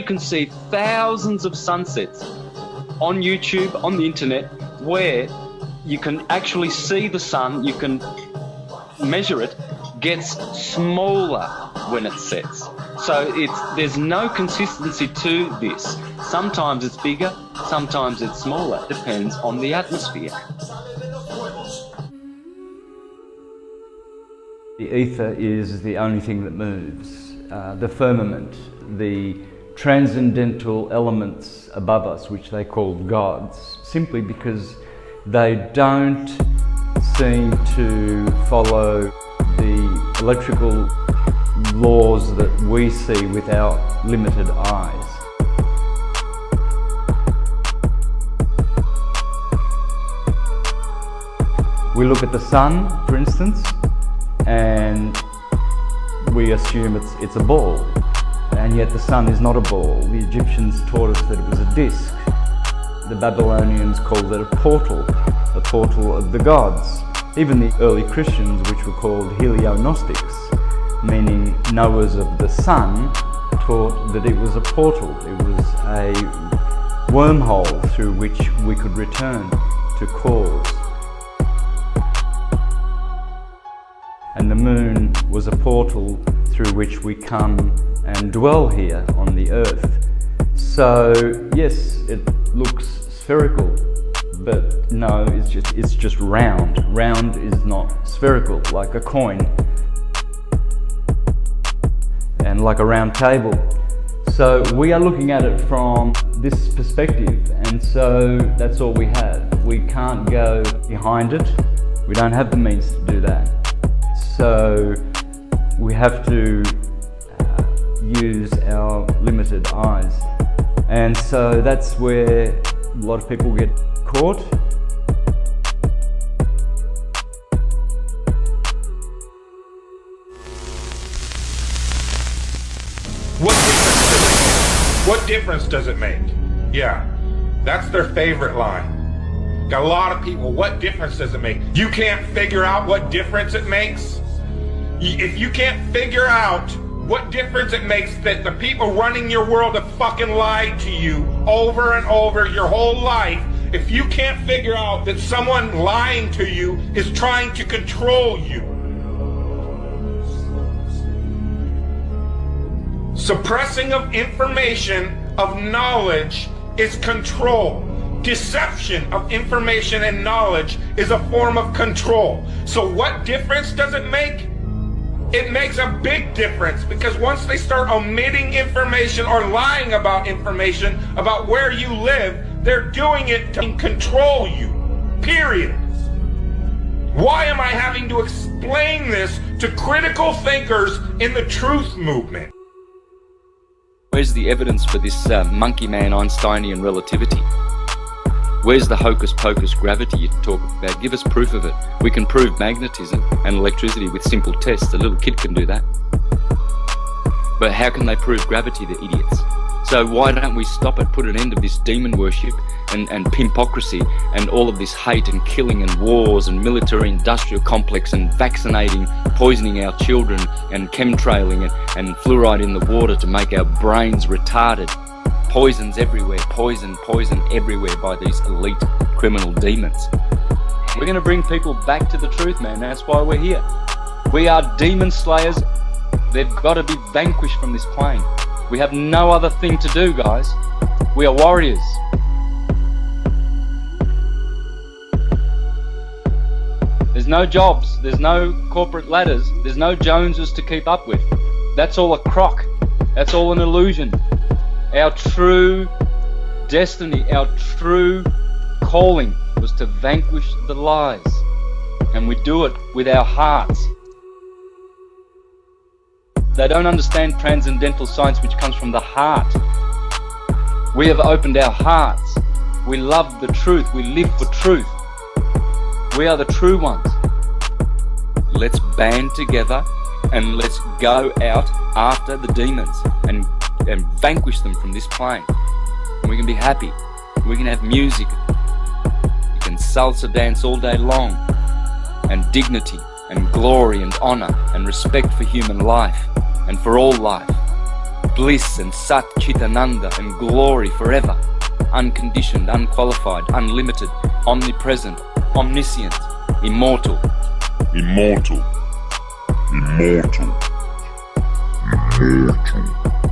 can see thousands of sunsets on YouTube, on the internet, where you can actually see the sun, you can measure it, gets smaller when it sets. So there's no consistency to this. Sometimes it's bigger, sometimes it's smaller. It depends on the atmosphere. The ether is the only thing that moves. The firmament, the transcendental elements above us, which they call gods, simply because they don't seem to follow the electrical laws that we see with our limited eyes. We look at the sun, for instance, and we assume it's a ball, and yet the sun is not a ball. The Egyptians taught us that it was a disc. The Babylonians called it a portal of the gods. Even the early Christians, which were called Helio-Gnostics, meaning knowers of the sun, taught that it was a portal. It was a wormhole through which we could return to cause. And the moon was a portal through which we come and dwell here on the earth. So yes, it looks spherical, but no, it's just round. Round is not spherical, like a coin and like a round table. So we are looking at it from this perspective, and so that's all we have. We can't go behind it. We don't have the means to do that. So we have to use our limited eyes. And so that's where a lot of people get caught. What difference does it make? Yeah, that's their favorite line. Got a lot of people, what difference does it make? You can't figure out what difference it makes? If you can't figure out what difference it makes that the people running your world have fucking lied to you over and over your whole life, if you can't figure out that someone lying to you is trying to control you. Suppressing of information, of knowledge, is control. Deception of information and knowledge is a form of control. So what difference does it make? It makes a big difference, because once they start omitting information or lying about information about where you live, they're doing it to control you, period. Why am I having to explain this to critical thinkers in the truth movement? Where's the evidence for this monkey man Einsteinian relativity? Where's the hocus pocus gravity you talk about? Give us proof of it. We can prove magnetism and electricity with simple tests. A little kid can do that. But how can they prove gravity, the idiots? So why don't we stop it, put an end to this demon worship and pimpocracy and all of this hate and killing and wars and military industrial complex and vaccinating, poisoning our children and chemtrailing and fluoride in the water to make our brains retarded. Poisons everywhere, poison everywhere by these elite criminal demons. We're going to bring people back to the truth, man. That's why we're here. We are demon slayers. They've got to be vanquished from this plane. We have no other thing to do, guys. We are warriors. There's no jobs, there's no corporate ladders, there's no Joneses to keep up with. That's all a crock. That's all an illusion. Our true destiny, our true calling was to vanquish the lies. And we do it with our hearts. They don't understand transcendental science, which comes from the heart. We have opened our hearts. We love the truth. We live for truth. We are the true ones. Let's band together and let's go out after the demons and vanquish them from this plane. And we can be happy. We can have music. You can salsa dance all day long. And dignity and glory and honor and respect for human life and for all life. bliss and Sat Chitananda and glory forever, unconditioned, unqualified, unlimited, omnipresent, omniscient, immortal. Immortal. Immortal. Immortal.